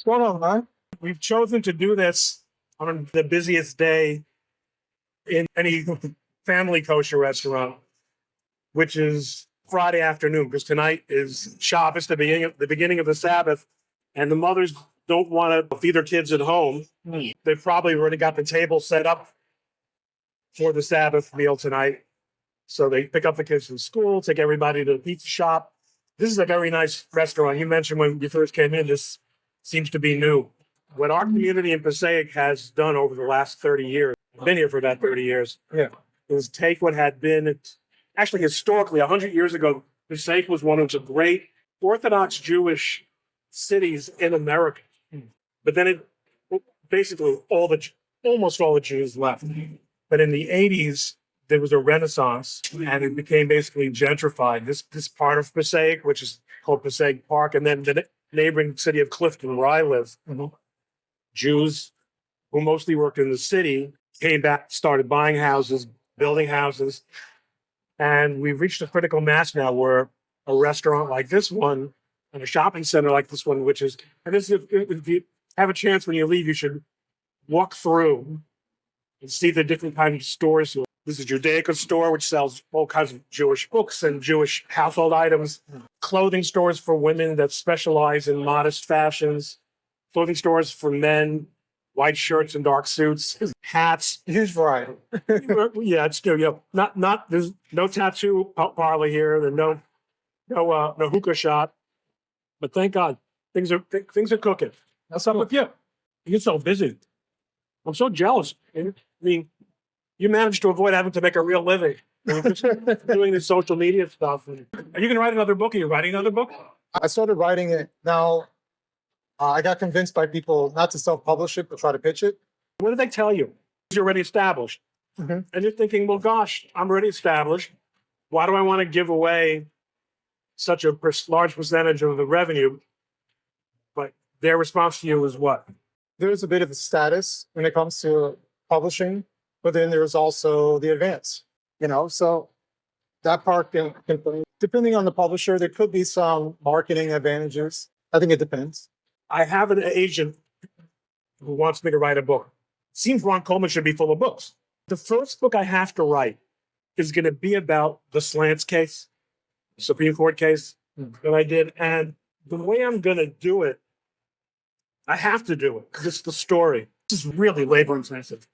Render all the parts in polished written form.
going on, man? We've chosen to do this on the busiest day in any family kosher restaurant, which is Friday afternoon, because tonight is Shabbos, the beginning of the Sabbath, and the mothers don't want to feed their kids at home. They've probably already got the table set up for the Sabbath meal tonight. So they pick up the kids from school, take everybody to the pizza shop. This is a very nice restaurant. You mentioned when you first came in, this seems to be new. What our community in Passaic has done over the last 30 years, I've been here for about 30 years, is take what had been, actually historically, 100 years ago, Passaic was one of the great Orthodox Jewish cities in America. But then basically almost all the Jews left. But in the 80s, there was a renaissance, and it became basically gentrified. This part of Passaic, which is called Passaic Park, and then the neighboring city of Clifton, where I live, Jews who mostly worked in the city came back, started buying houses, building houses, and we've reached a critical mass now where a restaurant like this one and a shopping center like this one, which is, and this is, if you have a chance when you leave, you should walk through and see the different kinds of stores. This is Judaica store, which sells all kinds of Jewish books and Jewish household items. Clothing stores for women that specialize in modest fashions. Clothing stores for men, white shirts and dark suits. Hats. Huge variety. Yeah, it's still, not there's no tattoo parlor here. There's no hookah shop. But thank God, things are cooking. What's up with you? You're so busy. I'm so jealous. I mean, you managed to avoid having to make a real living doing this social media stuff. Are you going to write another book? Are you writing another book? I started writing it. Now, I got convinced by people not to self-publish it, but try to pitch it. What did they tell you? You're already established. And you're thinking, well, gosh, I'm already established. Why do I want to give away such a large percentage of the revenue? But their response to you is what? There's a bit of a status when it comes to publishing, but then there's also the advance, so that part can depending on the publisher, there could be some marketing advantages. I think it depends. I have an agent who wants me to write a book. Seems Ron Coleman should be full of books. The first book I have to write is going to be about the Slants case, the Supreme Court case that I did. And the way I'm going to do it, I have to do it because it's the story. This is really labor intensive.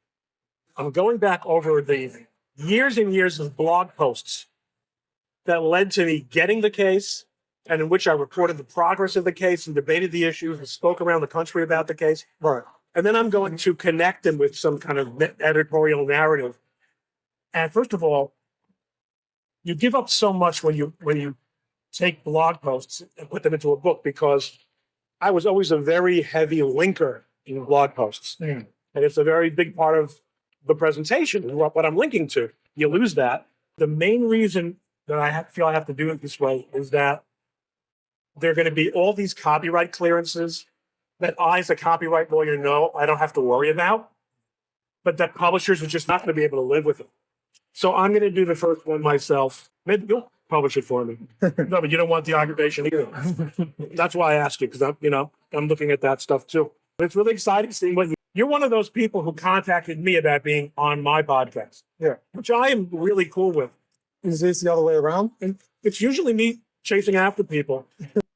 I'm going back over the years and years of blog posts that led to me getting the case, and in which I reported the progress of the case and debated the issues and spoke around the country about the case. Right. And then I'm going to connect them with some kind of editorial narrative. And first of all, you give up so much when you take blog posts and put them into a book, because I was always a very heavy linker in blog posts. And it's a very big part of the presentation and what I'm linking to. You lose that. The main reason that I feel I have to do it this way is that there are going to be all these copyright clearances that I, as a copyright lawyer, know I don't have to worry about, but that publishers are just not going to be able to live with it. So I'm going to do the first one myself. Maybe you'll publish it for me. No, but you don't want the aggravation either. That's why I asked you, because I'm looking at that stuff too. But it's really exciting seeing what you're one of those people who contacted me about being on my podcast. Yeah. Which I am really cool with. Is this the other way around? And it's usually me chasing after people.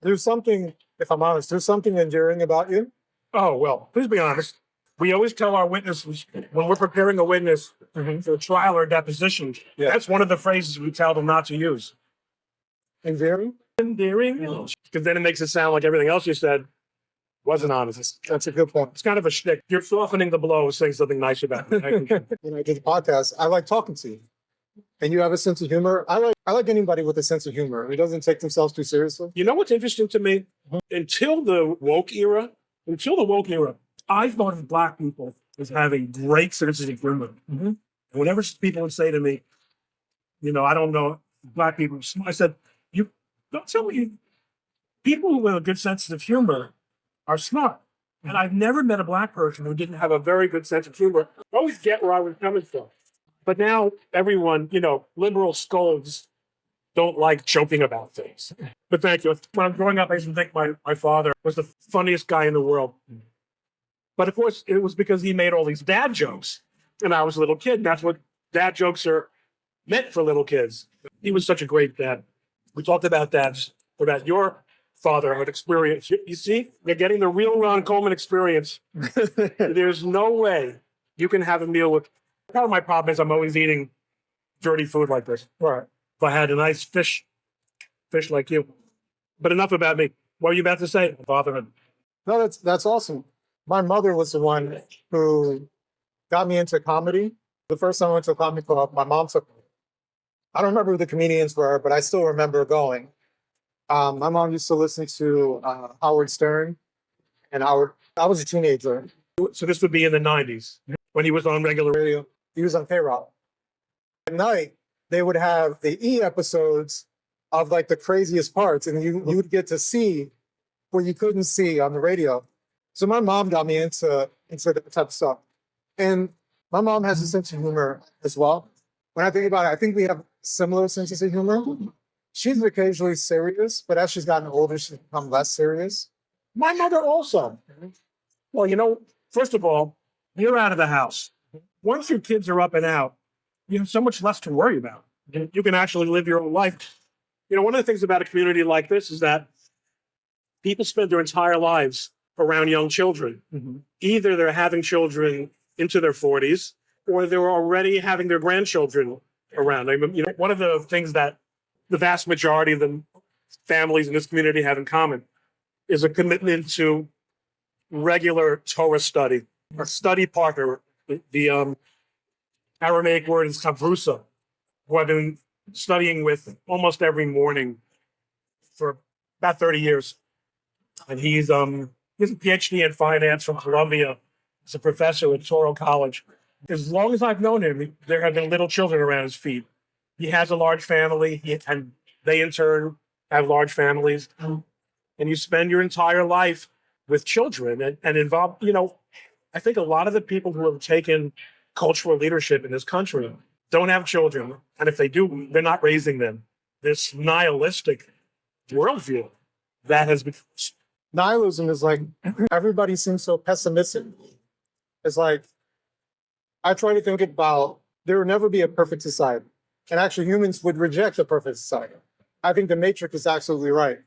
There's something, if I'm honest, there's something endearing about you. Oh, well, please be honest. We always tell our witnesses, when we're preparing a witness for a trial or deposition, that's one of the phrases we tell them not to use. Endearing? Endearing? Because then it makes it sound like everything else you said wasn't honest. That's a good point. It's kind of a shtick. You're softening the blow, saying something nice about me. When I did the podcast, I like talking to you. And you have a sense of humor. I like anybody with a sense of humor who doesn't take themselves too seriously. You know what's interesting to me? Until the woke era, I thought of black people as having great senses of humor. And whenever people would say to me, I don't know, black people, I said, you don't tell me people who have a good sense of humor are smart. And I've never met a black person who didn't have a very good sense of humor. I always get where I was coming from. But now everyone, liberal scolds don't like joking about things. But thank you. When I'm growing up, I used to think my father was the funniest guy in the world. But of course, it was because he made all these dad jokes. And I was a little kid. And that's what dad jokes are meant for little kids. He was such a great dad. We talked about that, about your fatherhood experience. You see, you're getting the real Ron Coleman experience. There's no way you can have a meal with. Part of my problem is I'm always eating dirty food like this. Right. If I had a nice fish like you. But enough about me. What were you about to say? Fatherhood. No, that's awesome. My mother was the one who got me into comedy. The first time I went to a comedy club, my mom took me. I don't remember who the comedians were, but I still remember going. My mom used to listen to Howard Stern, and I was a teenager. So this would be in the 90s when he was on regular radio. He was on payroll. At night, they would have the E episodes of like the craziest parts, and you would get to see what you couldn't see on the radio. So my mom got me into that type of stuff. And my mom has a sense of humor as well. When I think about it, I think we have similar senses of humor. She's occasionally serious, but as she's gotten older, she's become less serious. My mother also. Well, first of all, you're out of the house. Once your kids are up and out, you have so much less to worry about. You can actually live your own life. One of the things about a community like this is that people spend their entire lives around young children. Mm-hmm. Either they're having children into their 40s, or they're already having their grandchildren around. One of the things that the vast majority of the families in this community have in common is a commitment to regular Torah study. A study partner, the Aramaic word is kavrusa, who I've been studying with almost every morning for about 30 years. And he's a PhD in finance from Columbia. He's a professor at Touro College. As long as I've known him, there have been little children around his feet. He has a large family, and they in turn have large families. And you spend your entire life with children and involved. I think a lot of the people who have taken cultural leadership in this country don't have children. And if they do, they're not raising them. This nihilistic worldview that has been. Nihilism is like, everybody seems so pessimistic. It's like, I try to think about, there will never be a perfect society. And actually humans would reject a perfect society. I think the Matrix is absolutely right.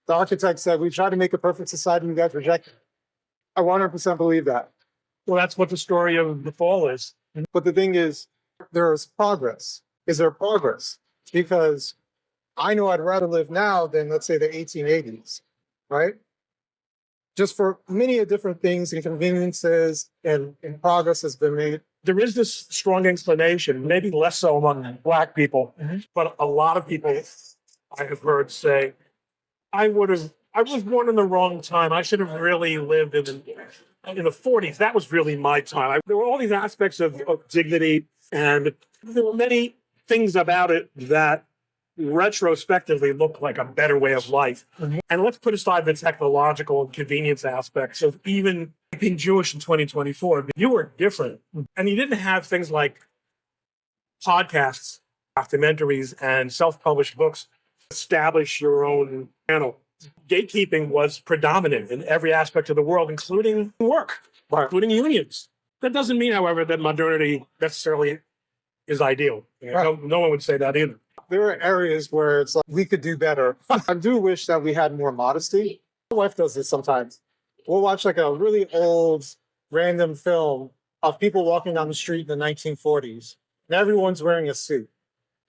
The architect said, we try to make a perfect society, you guys reject it. I 100% believe that. Well, that's what the story of the fall is. But the thing is, there is progress. Is there progress? Because I know I'd rather live now than, let's say, the 1880s, right? Just for many different things, inconveniences, and progress has been made. There is this strong inclination, maybe less so among Black people, but a lot of people I have heard say, I was born in the wrong time. I should have really lived in the 40s. That was really my time. There were all these aspects of dignity, and there were many things about it that retrospectively look like a better way of life. And let's put aside the technological and convenience aspects of even being Jewish in 2024. You were different. And you didn't have things like podcasts, documentaries, and self-published books establish your own channel. Gatekeeping was predominant in every aspect of the world, including work, including unions. That doesn't mean, however, that modernity necessarily is ideal. No one would say that either. There are areas where it's like, we could do better. I do wish that we had more modesty. My wife does this sometimes. We'll watch like a really old random film of people walking down the street in the 1940s, and everyone's wearing a suit.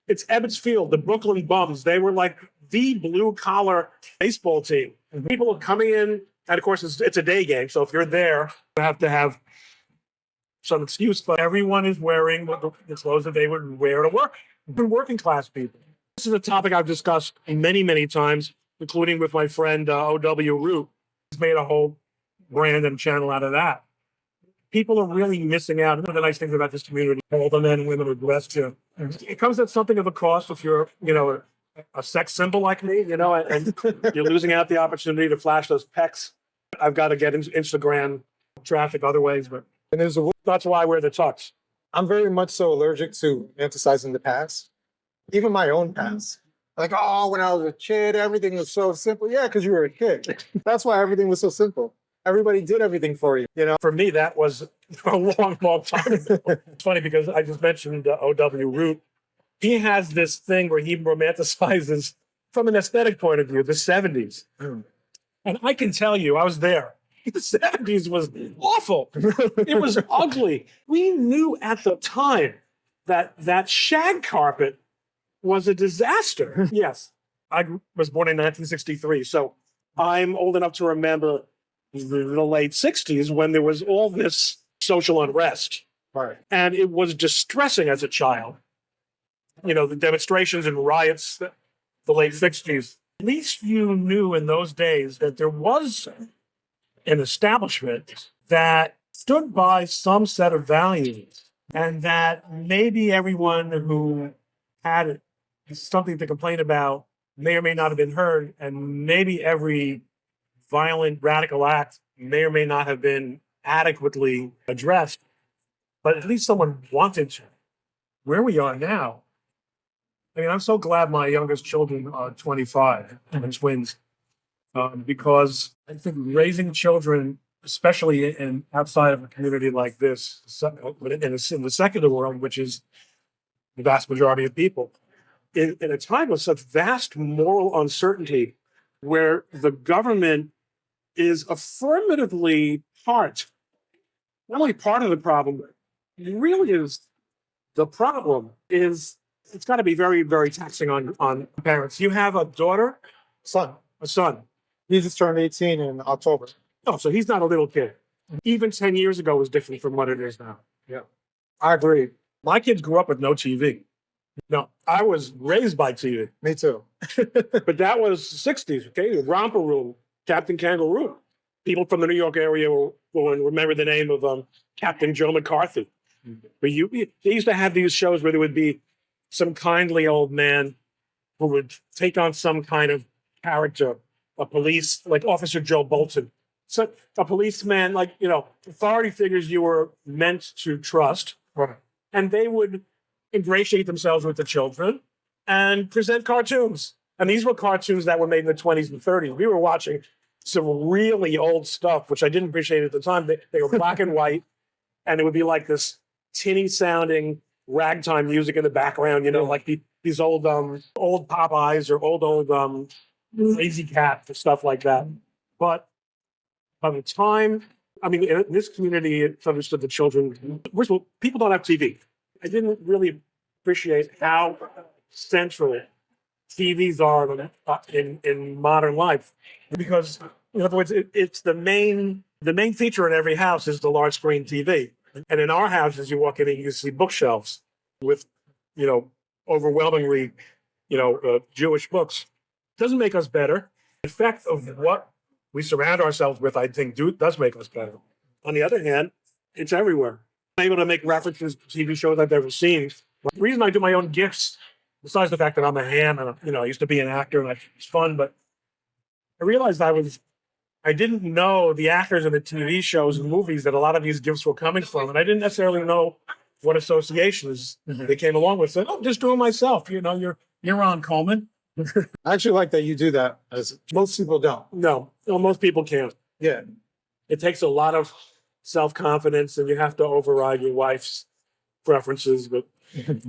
It's Ebbets Field, the Brooklyn Bums. They were like the blue-collar baseball team. And people are coming in, and of course, it's a day game, so if you're there, you have to have some excuse, but everyone is wearing the clothes that they would wear to work. Even working class people. This is a topic I've discussed many, many times, including with my friend O.W. Root. He's made a whole brand and channel out of that. People are really missing out. One of the nice things about this community, all the men and women are blessed here. It comes at something of a cost if you're, a sex symbol like me, and you're losing out the opportunity to flash those pecs. I've got to get Instagram traffic other ways, but that's why I wear the tux. I'm very much so allergic to emphasizing the past, even my own past. Like, oh, when I was a kid, everything was so simple. Yeah, because you were a kid. That's why everything was so simple. Everybody did everything for you, you know? For me, that was a long, long time ago. It's funny because I just mentioned O.W. Root. He has this thing where he romanticizes, from an aesthetic point of view, the 70s. And I can tell you, I was there. The 70s was awful. It was ugly. We knew at the time that shag carpet was a disaster. Yes, I was born in 1963, so I'm old enough to remember the late 60s when there was all this social unrest. Right. And it was distressing as a child. You know, the demonstrations and riots, the late 60s. At least you knew in those days that there was an establishment that stood by some set of values, and that maybe everyone who had something to complain about may or may not have been heard, and maybe every violent radical act may or may not have been adequately addressed, but at least someone wanted to. Where we are now, I mean, I'm so glad my youngest children are 25 and twins, because I think raising children, especially in outside of a community like this, in the secular world, which is the vast majority of people, in a time of such vast moral uncertainty, where the government is affirmatively not only part of the problem, but really is the problem, is it's got to be very, very taxing on parents. You have a daughter, Son, a son. he just turned 18 in October. Oh, so he's not a little kid. Even 10 years ago was different from what it is now. Yeah, I agree. My kids grew up with no TV. No, I was raised by TV, Me too. but that was 60s, okay? Romper Room, Captain Kangaroo. People from the New York area will remember the name of Captain Joe McCarthy. But they used to have these shows where there would be some kindly old man who would take on some kind of character, a police, like Officer Joe Bolton. So a policeman, like, you know, authority figures you were meant to trust. Right. And they would ingratiate themselves with the children and present cartoons. And these were cartoons that were made in the 20s and 30s. We were watching some really old stuff, which I didn't appreciate at the time. They were black and white, and it would be like this tinny sounding ragtime music in the background, you know, like these old Popeyes or old Lazy Cat, stuff like that. But by the time, I mean, in this community, it's understood the children, first of all, people don't have TV. I didn't really appreciate how central TVs are in modern life, because in other words, it's the main feature in every house is the large screen TV. And in our house, as you walk in, you see bookshelves with, you know, overwhelmingly, you know, Jewish books. Doesn't make us better. The effect of what we surround ourselves with, I think, does make us better. On the other hand, it's everywhere. I'm able to make references to TV shows I've never seen. The reason I do my own gifts, besides the fact that I'm a ham and, you know, I used to be an actor and it's fun, but I realized I didn't know the actors in the TV shows and movies that a lot of these gifts were coming from. And I didn't necessarily know what associations they came along with. So, oh, just do it myself. You know, you're on, Coleman. I actually like that you do that, as most people don't. No, most people can't. Yeah. It takes a lot of self-confidence, and you have to override your wife's preferences, but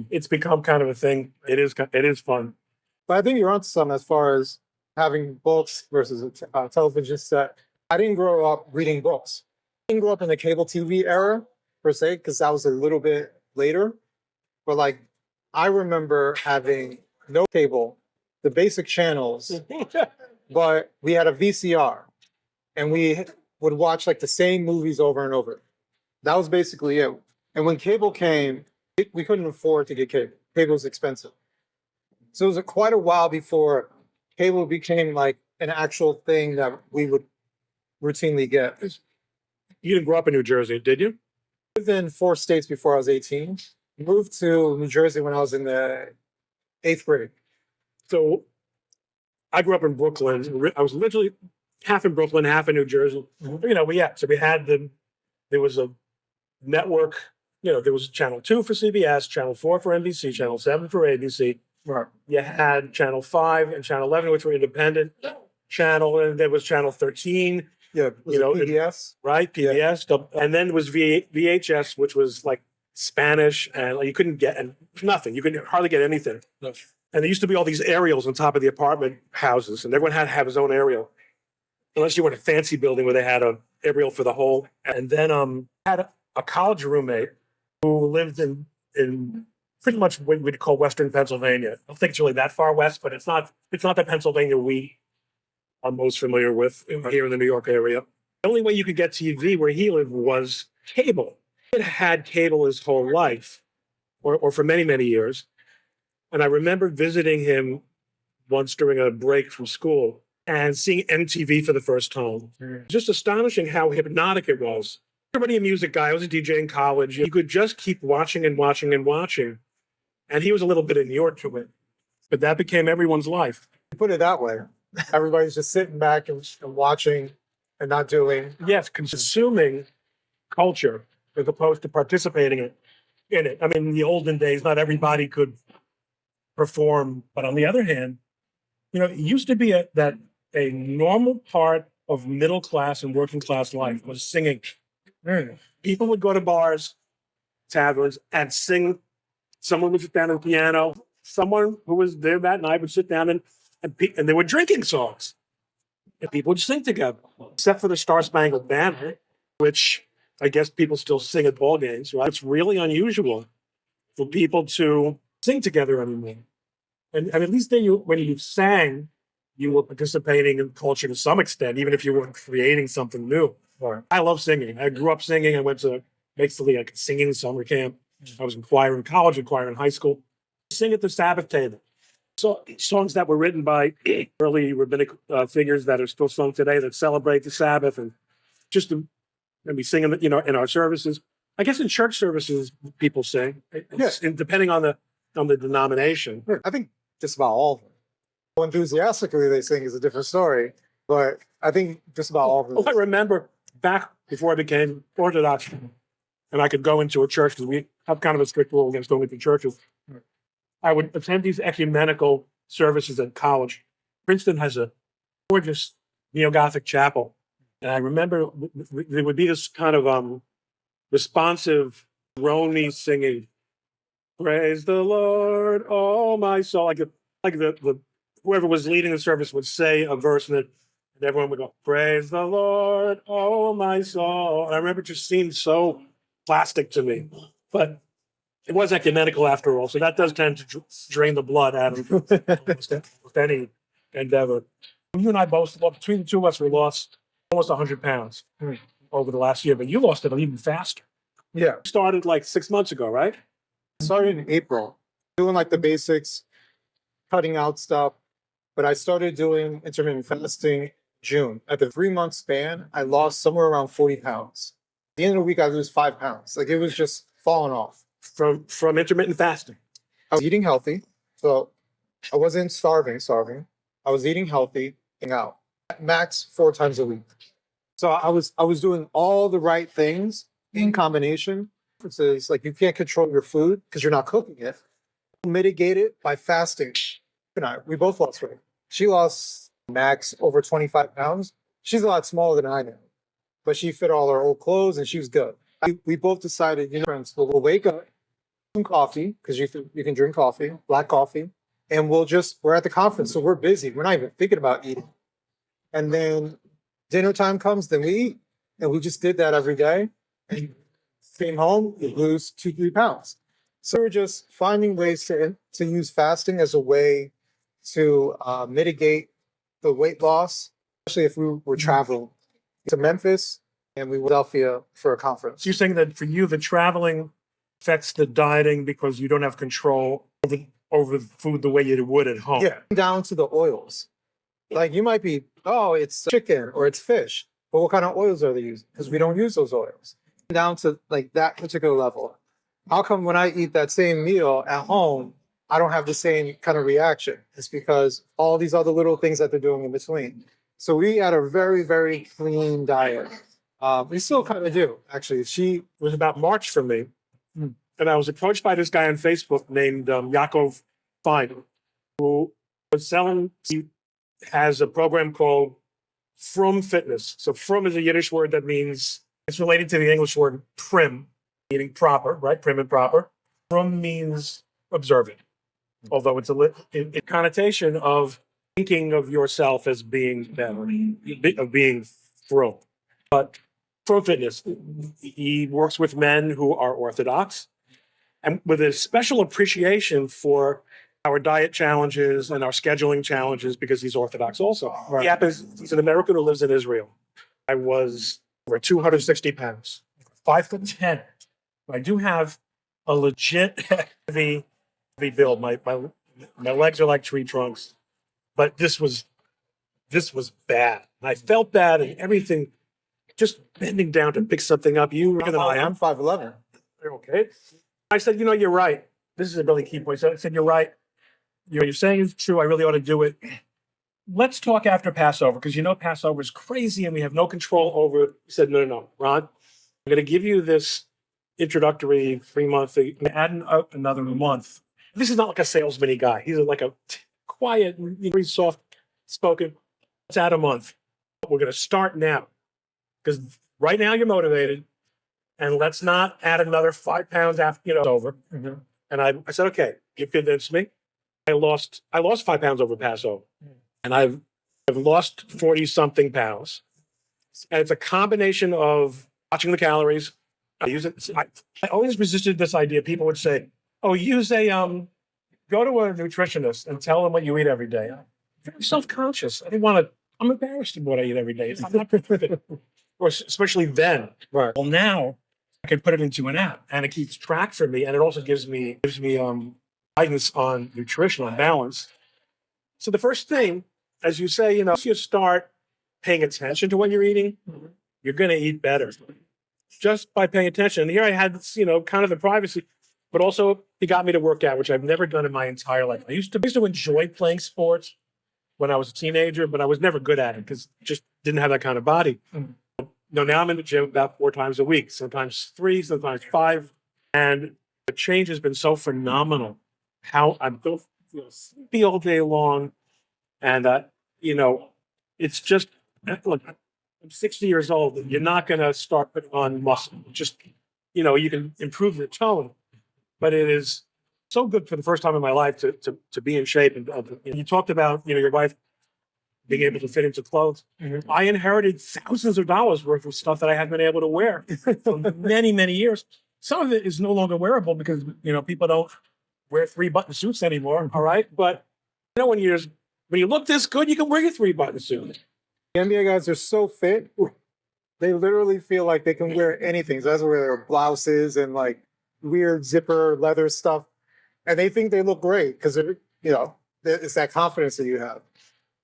it's become kind of a thing. It is fun. But I think you're onto something as far as having books versus a television set. I didn't grow up reading books. I didn't grow up in the cable TV era, per se, because that was a little bit later. But like, I remember having no cable, the basic channels, but we had a VCR, and we would watch like the same movies over and over. That was basically it. And when cable came, we couldn't afford to get cable. Cable was expensive. So it was quite a while before cable became like an actual thing that we would routinely get. You didn't grow up in New Jersey, did you? I lived in 4 states before I was 18. Moved to New Jersey when I was in the 8th grade. So I grew up in Brooklyn. I was literally half in Brooklyn, half in New Jersey. You know, there was a network, you know, there was channel 2 for CBS, channel 4 for NBC, channel 7 for ABC. Right. You had Channel 5 and Channel 11, which were independent channel, and there was Channel 13, Yeah. Was You it know, PBS? right? PBS. And then was VHS, which was like Spanish, and like, you couldn't get and nothing. You could hardly get anything. No. And there used to be all these aerials on top of the apartment houses, and everyone had to have his own aerial, unless you were in a fancy building where they had an aerial for the whole. And then had a college roommate who lived in pretty much what we'd call Western Pennsylvania. I don't think it's really that far west, but it's not the Pennsylvania we are most familiar with here in the New York area. The only way you could get TV where he lived was cable. He had cable his whole life, or for many, many years. And I remember visiting him once during a break from school and seeing MTV for the first time. Just astonishing how hypnotic it was. Everybody a music guy. I was a DJ in college. You could just keep watching and watching and watching. And he was a little bit inured to it. But that became everyone's life. Put it that way. Everybody's just sitting back and watching and not doing. Yes, consuming culture as opposed to participating in it. I mean, in the olden days, not everybody could perform. But on the other hand, it used to be that a normal part of middle class and working class life was singing. People would go to bars, taverns, and sing. Someone would sit down at the piano. Someone who was there that night would sit down and they were drinking songs. And people would sing together, except for the Star Spangled Banner, which I guess people still sing at ball games, right? It's really unusual for people to sing together anymore. And at least then when you sang, you were participating in culture to some extent, even if you weren't creating something new. Right. I love singing. I grew up singing. I went to basically like a singing summer camp. I was in choir in college and choir in high school. Sing at the Sabbath table. So songs that were written by early rabbinic figures that are still sung today that celebrate the Sabbath, and just and we sing in our services. I guess in church services people sing, and depending on the denomination. I think just about all of them. How enthusiastically they sing is a different story, but I think just about all of them. I remember back before I became Orthodox, and I could go into a church because we have kind of a strict rule against going into churches. I would attend these ecumenical services at college. Princeton has a gorgeous neo-Gothic chapel. And I remember there would be this kind of responsive, groany singing. Praise the Lord, oh my soul. Like the whoever was leading the service would say a verse and everyone would go, praise the Lord, oh my soul. And I remember it just seemed so plastic to me. But it was ecumenical after all, so that does tend to drain the blood out of with any endeavor. You and I both, between the two of us, we lost almost 100 pounds over the last year, but you lost it even faster. Yeah. You started like 6 months ago, right? I started in April, doing like the basics, cutting out stuff, but I started doing intermittent fasting June. At the 3-month span, I lost somewhere around 40 pounds. At the end of the week, I lose 5 pounds. Like it was just falling off. From intermittent fasting. I was eating healthy, so I wasn't starving. I was eating healthy, eating out, max 4 times a week. So I was doing all the right things in combination. It's like you can't control your food because you're not cooking it. Mitigate it by fasting. We both lost weight. She lost max over 25 pounds. She's a lot smaller than I am, but she fit all her old clothes and she was good. We both decided, friends, we'll wake up, some coffee, because you can drink coffee, black coffee, and we're at the conference, so we're busy. We're not even thinking about eating. And then dinner time comes, then we eat. And we just did that every day. And came home, you lose 2-3 pounds. So we're just finding ways to use fasting as a way to mitigate the weight loss, especially if we were traveling to Memphis and we were in Philadelphia for a conference. So you're saying that for you, the traveling affects the dieting because you don't have control over the food the way you would at home. Yeah, down to the oils. Like you might be, it's chicken or it's fish, but what kind of oils are they using? Because we don't use those oils. Down to like that particular level. How come when I eat that same meal at home, I don't have the same kind of reaction? It's because all these other little things that they're doing in between. So we had a very, very clean diet. We still kind of do, actually. It was about March for me. And I was approached by this guy on Facebook named Yaakov Fine. who was selling. He has a program called Frum Fitness. So Frum is a Yiddish word that means, it's related to the English word prim, meaning proper, right? Prim and proper. Frum means observant, although it's a connotation of thinking of yourself as being better, of being frum. But Frum Fitness, he works with men who are Orthodox and with a special appreciation for our diet challenges and our scheduling challenges because he's Orthodox also. Right. He's an American who lives in Israel. I was over 260 pounds, 5'10". I do have a legit heavy build. My legs are like tree trunks, but this was bad. I felt bad and everything. Just bending down to pick something up. You bigger than I am. I'm 5'11". You're okay. I said, you're right. This is a really key point. So I said, you're right. You're saying is true. I really ought to do it. Let's talk after Passover because Passover is crazy and we have no control over it. He said, no, Ron, I'm going to give you this introductory 3-month. Add another month. This is not like a salesman-y guy. He's like a quiet, very soft spoken. Let's add a month. We're going to start now because right now you're motivated. And let's not add another 5 pounds after it's over. Mm-hmm. And I said, okay, you convinced me. I lost 5 pounds over Passover, and I've lost 40-something pounds. And it's a combination of watching the calories. I always resisted this idea. People would say, "Oh, go to a nutritionist and tell them what you eat every day." I'm very self-conscious. I didn't want to. I'm embarrassed of what I eat every day. I'm not perfect, or especially then. Right. Well, now I can put it into an app, and it keeps track for me, and it also gives me guidance on nutrition, on balance. So the first thing, as you say, you start paying attention to what you're eating, you're going to eat better just by paying attention. And here I had, kind of the privacy, but also he got me to work out, which I've never done in my entire life. I used to enjoy playing sports when I was a teenager, but I was never good at it because just didn't have that kind of body. Now I'm in the gym about 4 times a week, sometimes 3, sometimes 5. And the change has been so phenomenal. How I'm still sleepy all day long. And, it's just, look, I'm 60 years old. You're not going to start putting on muscle. Just, you can improve your tone. But it is so good for the first time in my life to be in shape. And you talked about, your wife being able to fit into clothes. Mm-hmm. I inherited thousands of dollars worth of stuff that I hadn't been able to wear for many, many years. Some of it is no longer wearable because, people don't wear 3-button suits anymore. All right. But, when you look this good, you can wear your 3-button suit. The NBA guys are so fit. They literally feel like they can wear anything. So that's where their blouses and like weird zipper leather stuff. And they think they look great because, it's that confidence that you have.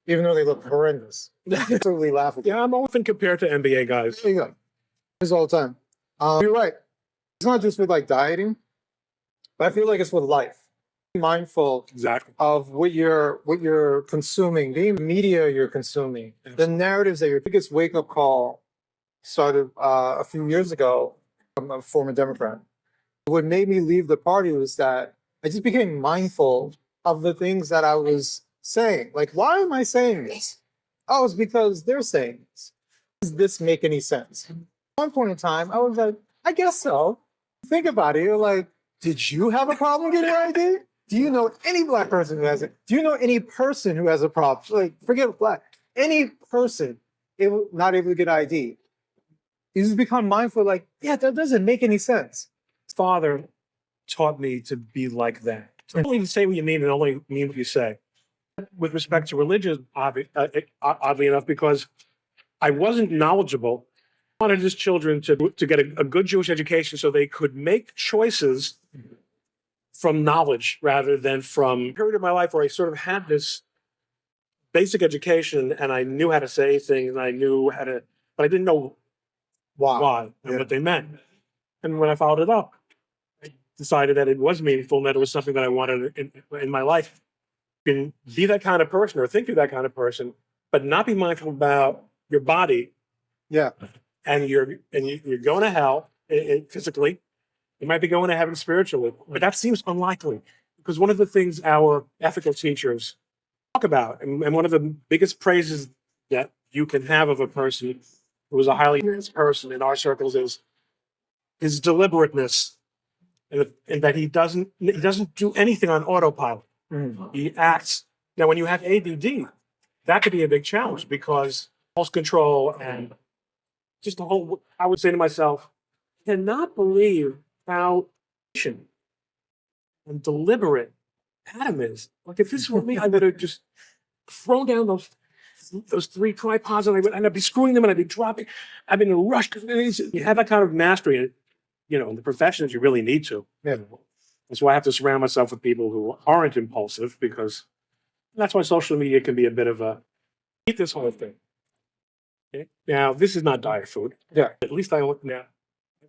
Even though they look horrendous. Totally laughable. Yeah, I'm often compared to NBA guys. There you go. This all the time. You're right. It's not just with like dieting, but I feel like it's with life. Be mindful Exactly of what you're consuming, the media you're consuming, the narratives that your biggest wake-up call started a few years ago. I'm a former Democrat. What made me leave the party was that I just became mindful of the things that I was saying. Like, why am I saying this? Oh, it's because they're saying this. Does this make any sense? At one point in time, I was like, I guess so. Think about it. You're like, did you have a problem getting your ID? Do you know any Black person who has it? Do you know any person who has a problem? Like, forget Black. Any person not able to get ID. You just become mindful, like, yeah, that doesn't make any sense. Father taught me to be like that. Don't even say what you mean and only mean what you say. With respect to religion, oddly enough, because I wasn't knowledgeable, I wanted his children to get a good Jewish education so they could make choices from knowledge rather than from a period of my life where I sort of had this basic education and I knew how to say things and I knew how to, but I didn't know why and what they meant. And when I followed it up, I decided that it was meaningful and that it was something that I wanted in my life. You can be that kind of person or think you're that kind of person, but not be mindful about your body. Yeah. And you're going to hell physically. You might be going to heaven spiritually, but that seems unlikely. because one of the things our ethical teachers talk about, and one of the biggest praises that you can have of a person who is a highly experienced person in our circles is his deliberateness, and that he doesn't do anything on autopilot. He acts. Now, when you have ADD, that could be a big challenge because impulse control and just the whole. I would say to myself, cannot believe how patient and deliberate Adam is. Like if this were me, I would have just thrown down those three tripods and I'd be screwing them and I'd be dropping. I've been in a rush because you have that kind of mastery, in the professions you really need to. Yeah. That's why I have to surround myself with people who aren't impulsive, because that's why social media can be a bit of a eat this whole thing. Okay? Now, this is not diet food. Yeah. At least I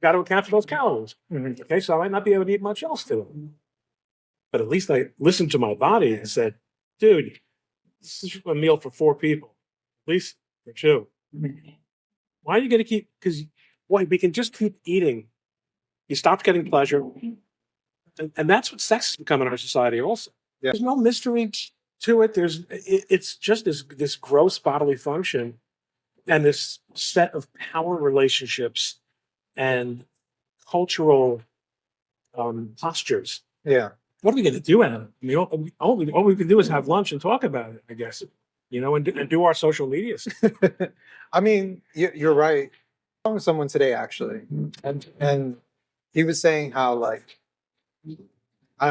got to account for those calories. Okay, so I might not be able to eat much else today. But at least I listened to my body and said, dude, this is a meal for 4 people, at least for 2. Why are you going to keep? Because we can just keep eating. You stop getting pleasure. And that's what sex has become in our society also. Yeah. There's no mystery to it. It's just this gross bodily function and this set of power relationships and cultural postures. Yeah. What are we going to do, Adam? I mean, all we can do is have lunch and talk about it, I guess, and do our social medias. I mean, you're right. I was with someone today actually, and he was saying how like,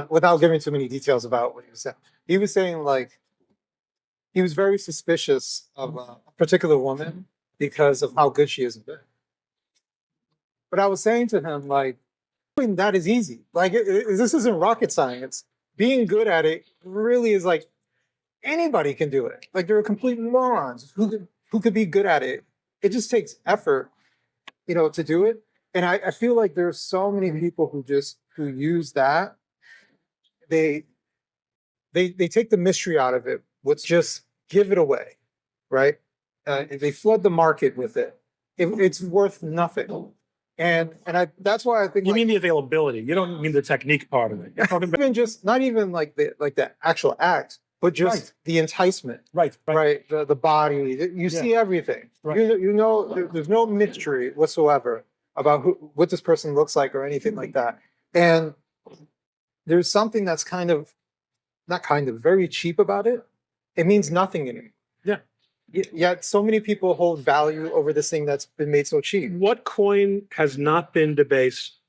without giving too many details about what he was saying, he was saying like he was very suspicious of a particular woman because of how good she is in bed. But I was saying to him like, doing that is easy. Like this isn't rocket science. Being good at it really is like anybody can do it. Like there are complete morons who could be good at it. It just takes effort, to do it. And I feel like there's so many people who use that. They take the mystery out of it. Let's just give it away, right? If they flood the market with it, it's worth nothing. And that's why I think You mean the availability. You don't mean the technique part of it. even just not even like the actual act, but just the enticement. Right. The body. You see everything. Right. There's no mystery whatsoever about what this person looks like or anything like that. And there's something that's very cheap about it. It means nothing anymore. Yeah. Yet so many people hold value over this thing that's been made so cheap. What coin has not been debased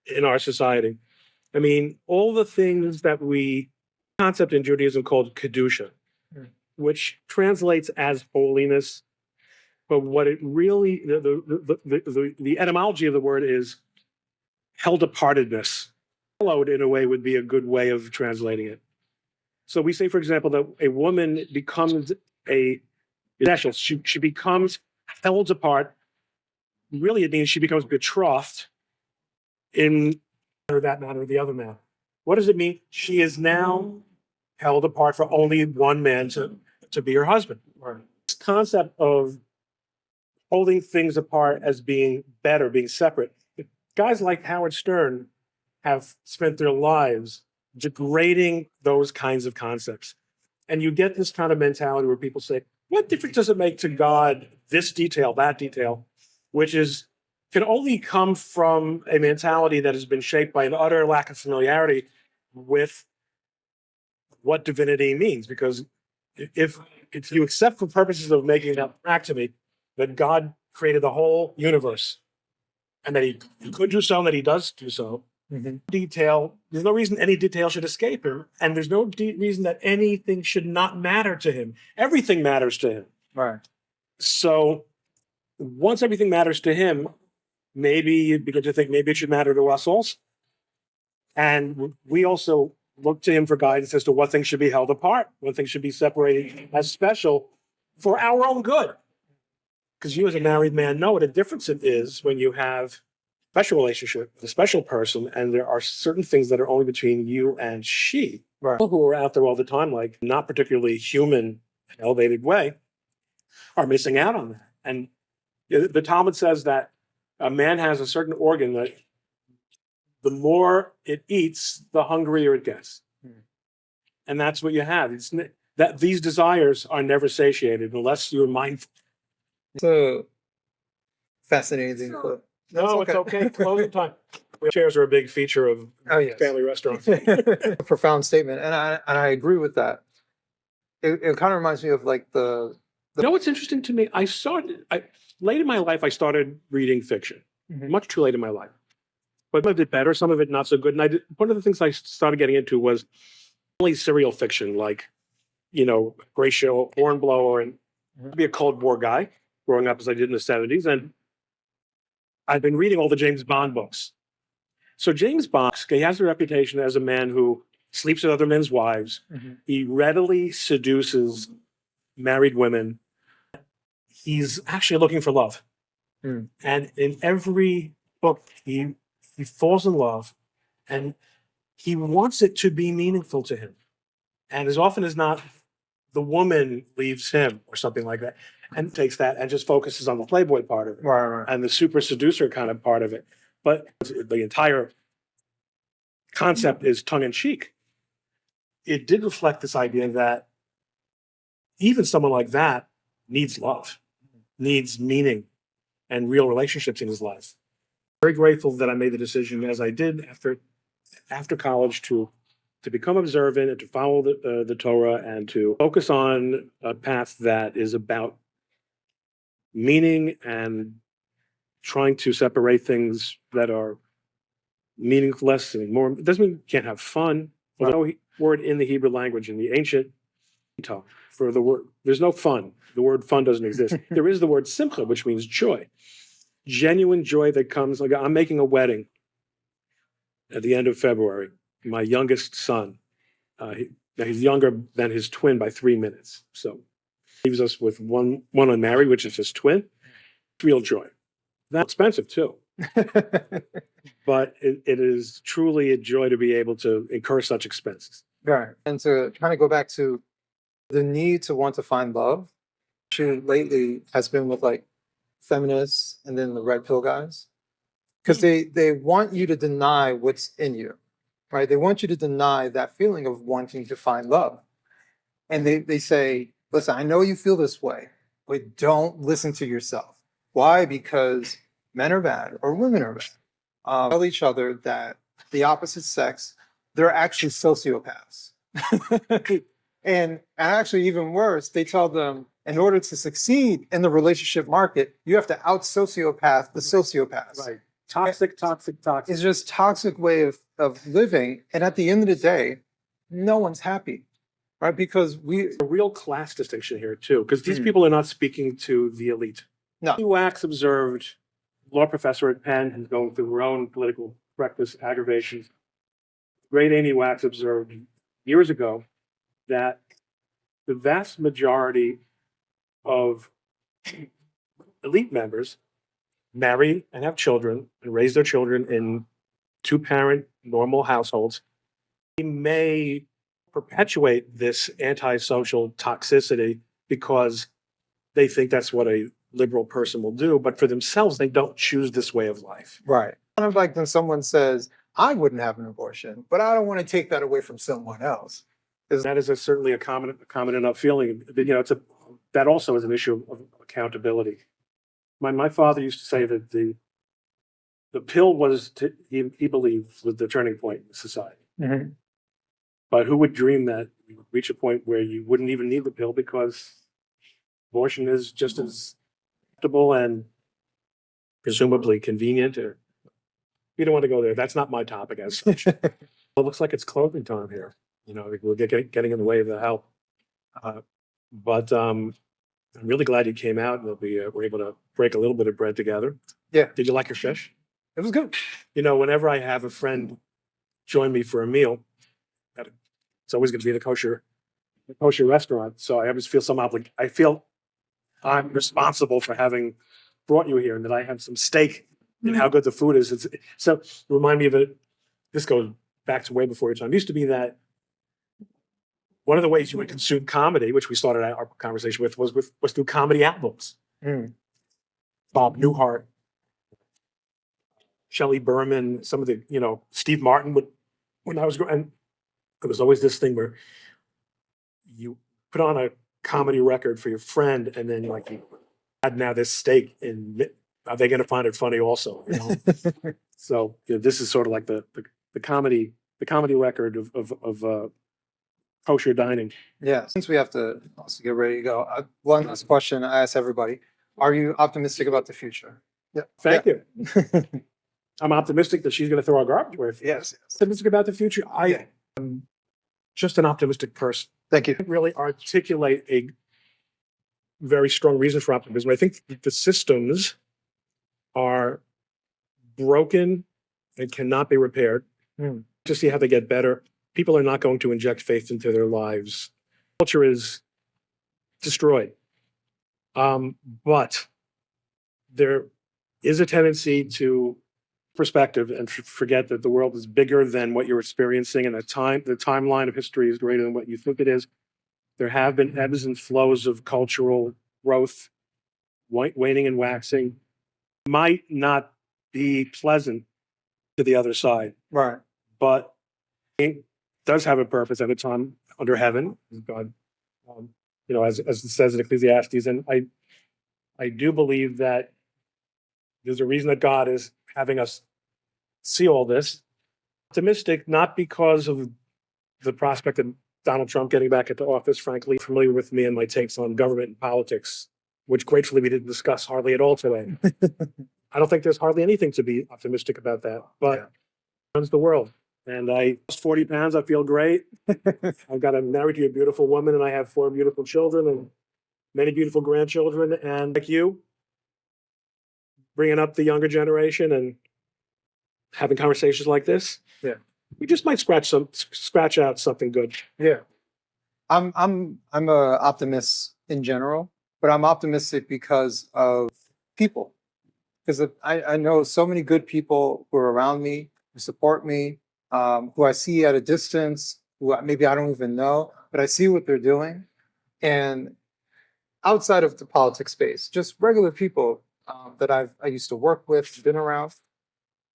in our society? I mean, all the things that concept in Judaism called kedusha, which translates as holiness, but what it really the etymology of the word is held apartedness. Hallowed in a way would be a good way of translating it. So we say, for example, that a woman becomes special. She becomes held apart. Really, it means she becomes betrothed in that man or the other man. What does it mean? She is now held apart for only one man to be her husband. This concept of holding things apart as being better, being separate. Guys like Howard Stern have spent their lives degrading those kinds of concepts. And you get this kind of mentality where people say, what difference does it make to God, this detail, that detail, which can only come from a mentality that has been shaped by an utter lack of familiarity with what divinity means. Because if you accept for purposes of making that back to me, that God created the whole universe and that he could do so and that he does do so, detail, there's no reason any detail should escape him, and there's no reason that anything should not matter to him. Everything matters to him. Right. So once everything matters to him, maybe you begin to think maybe it should matter to us also. And we also look to him for guidance as to what things should be held apart, what things should be separated as special for our own good. Because you as a married man know what a difference it is when you have special relationship with a special person, and there are certain things that are only between you and she. Right. People who are out there all the time, like not particularly human, elevated way, are missing out on that. And the Talmud says that a man has a certain organ that the more it eats, the hungrier it gets. And that's what you have. That these desires are never satiated unless you're mindful. So fascinating. But No, it's okay. Closing time. Chairs are a big feature of Oh, yes. family restaurants. Profound statement, and I agree with that. It kind of reminds me of like You know what's interesting to me? Late in my life, I started reading fiction. Much too late in my life. But some of it better, some of it not so good. And one of the things I started getting into was only serial fiction, like, Horatio Hornblower, and be a Cold War guy growing up as I did in the 70s. And I've been reading all the James Bond books. So James Bond, he has a reputation as a man who sleeps with other men's wives. He readily seduces married women. He's actually looking for love. And in every book, he falls in love, and he wants it to be meaningful to him. And as often as not, the woman leaves him or something like that, and takes that and just focuses on the Playboy part of it, right. and the super seducer kind of part of it. But the entire concept is tongue in cheek. It did reflect this idea that even someone like that needs love, needs meaning, and real relationships in his life. Very grateful that I made the decision as I did after college to become observant and to follow the Torah and to focus on a path that is about meaning and trying to separate things that are meaningless and more. It doesn't mean you can't have fun. Although word in the Hebrew language, in the ancient talk, for the word, there's no fun. The word fun doesn't exist. There is the word simcha, which means joy. Genuine joy that comes, like I'm making a wedding at the end of February. My youngest son, he's younger than his twin by 3 minutes. So leaves us with one unmarried, which is his twin. Real joy. That's expensive too. But it is truly a joy to be able to incur such expenses. Right. And to kind of go back to the need to want to find love, issue lately has been with like feminists and then the red pill guys. Because they want you to deny what's in you, right? They want you to deny that feeling of wanting to find love. And they say, listen, I know you feel this way, but don't listen to yourself. Why? Because men are bad or women are bad. Tell each other that the opposite sex, they're actually sociopaths. and actually, even worse, they tell them in order to succeed in the relationship market, you have to out sociopath the sociopaths. Right. Toxic. It's just toxic way of living. And at the end of the day, no one's happy, right? Because a real class distinction here too, because these people are not speaking to the elite. No. Wax observed, law professor at Penn, who's going through her own political correctness aggravations. Great Amy Wax observed years ago that the vast majority of elite members marry and have children and raise their children in two-parent normal households. They may perpetuate this antisocial toxicity because they think that's what a liberal person will do, but for themselves, they don't choose this way of life. Right. Kind of like when someone says, I wouldn't have an abortion, but I don't want to take that away from someone else. That is certainly a common enough feeling. That also is an issue of accountability. My father used to say that the pill he believed was the turning point in society. But who would dream that you would reach a point where you wouldn't even need the pill because abortion is just as acceptable and presumably convenient? Or you don't want to go there. That's not my topic as such. It looks like it's closing time here. We're getting in the way of the help. But I'm really glad you came out and that we were able to break a little bit of bread together. Yeah. Did you like your fish? It was good. Whenever I have a friend join me for a meal, it's always going to be the kosher restaurant. So I always feel I feel I'm responsible for having brought you here and that I have some stake in how good the food is. So remind me of it. This goes back to way before your time. It used to be that one of the ways you would consume comedy, which we started our conversation with, was through comedy albums. Bob Newhart, Shelley Berman, some of the, Steve Martin when I was growing. And it was always this thing where you put on a comedy record for your friend, and then like you had now this stake in. Are they going to find it funny also? You know? So this is sort of like the comedy record of kosher dining. Yeah. Since we have to also get ready to go, one last question I ask everybody: are you optimistic about the future? Yeah. Thank you. I'm optimistic that she's going to throw our garbage away. Yes. Optimistic about the future. I am just an optimistic person. Thank you. I really articulate a very strong reason for optimism. I think the systems are broken and cannot be repaired. To see how they get better. People are not going to inject faith into their lives. Culture is destroyed. But there is a tendency to perspective and forget that the world is bigger than what you're experiencing, and the timeline of history is greater than what you think it is. There have been ebbs and flows of cultural growth, waning and waxing. Might not be pleasant to the other side, Right. but it does have a purpose at a time under heaven. God, as it says in Ecclesiastes, and I do believe that there's a reason that God is having us see all this. Optimistic, not because of the prospect of Donald Trump getting back into office, frankly, familiar with me and my takes on government and politics, which gratefully we didn't discuss hardly at all today. I don't think there's hardly anything to be optimistic about that, but runs the world. And I lost 40 pounds. I feel great. I'm married to a beautiful woman, and I have 4 beautiful children and many beautiful grandchildren. And like you, bringing up the younger generation and having conversations like this, we just might scratch out something good. Yeah. I'm a optimist in general, but I'm optimistic because of people. Because I know so many good people who are around me, who support me, who I see at a distance, who maybe I don't even know, but I see what they're doing. And outside of the politics space, just regular people that I used to work with, been around.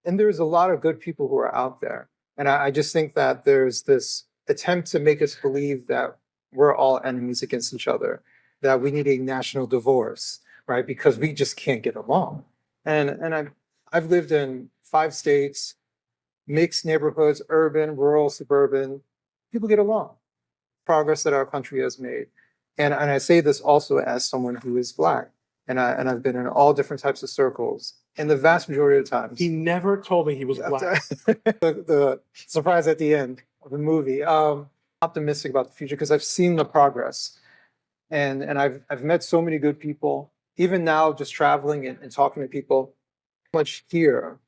And there's a lot of good people who are out there. And I just think that there's this attempt to make us believe that we're all enemies against each other, that we need a national divorce, right? Because we just can't get along. And I've lived in 5 states, mixed neighborhoods, urban, rural, suburban. People get along. Progress that our country has made. And I say this also as someone who is Black. And I've been in all different types of circles. And the vast majority of the times. He never told me he was Black. the surprise at the end of the movie. Optimistic about the future because I've seen the progress. And I've met so many good people. Even now, just traveling and talking to people, much here.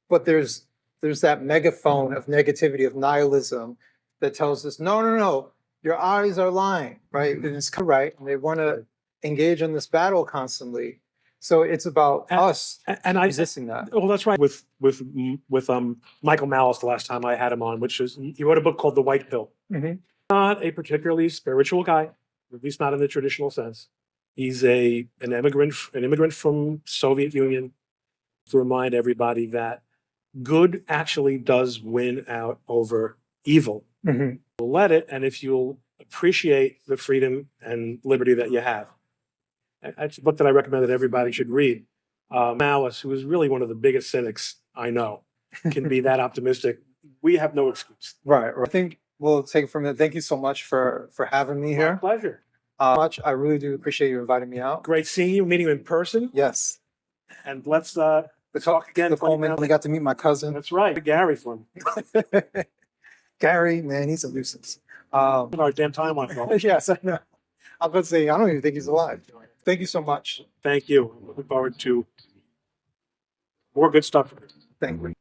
But there's that megaphone of negativity, of nihilism that tells us, no, your eyes are lying, right? And it's right. And they want to engage in this battle constantly. So it's about us and resisting that. Well, that's right. With Michael Malice, the last time I had him on, which is he wrote a book called The White Pill. Not a particularly spiritual guy, at least not in the traditional sense. He's an immigrant from Soviet Union, to remind everybody that good actually does win out over evil. Let it, and if you'll appreciate the freedom and liberty that you have. It's a book that I recommend that everybody should read. Malice, who is really one of the biggest cynics I know, can be that optimistic. We have no excuse. Right. I think we'll take it from there. Thank you so much for having me here. My pleasure. I really do appreciate you inviting me out. Great seeing you, meeting you in person. Yes. And let's talk again. The Coleman, I got to meet my cousin. That's right. Gary for me. Gary, man, he's a nuisance. Our damn time on phone. Yes, I know. I was about to say, I don't even think he's alive. Thank you so much. Thank you. Looking forward to more good stuff. Thank you.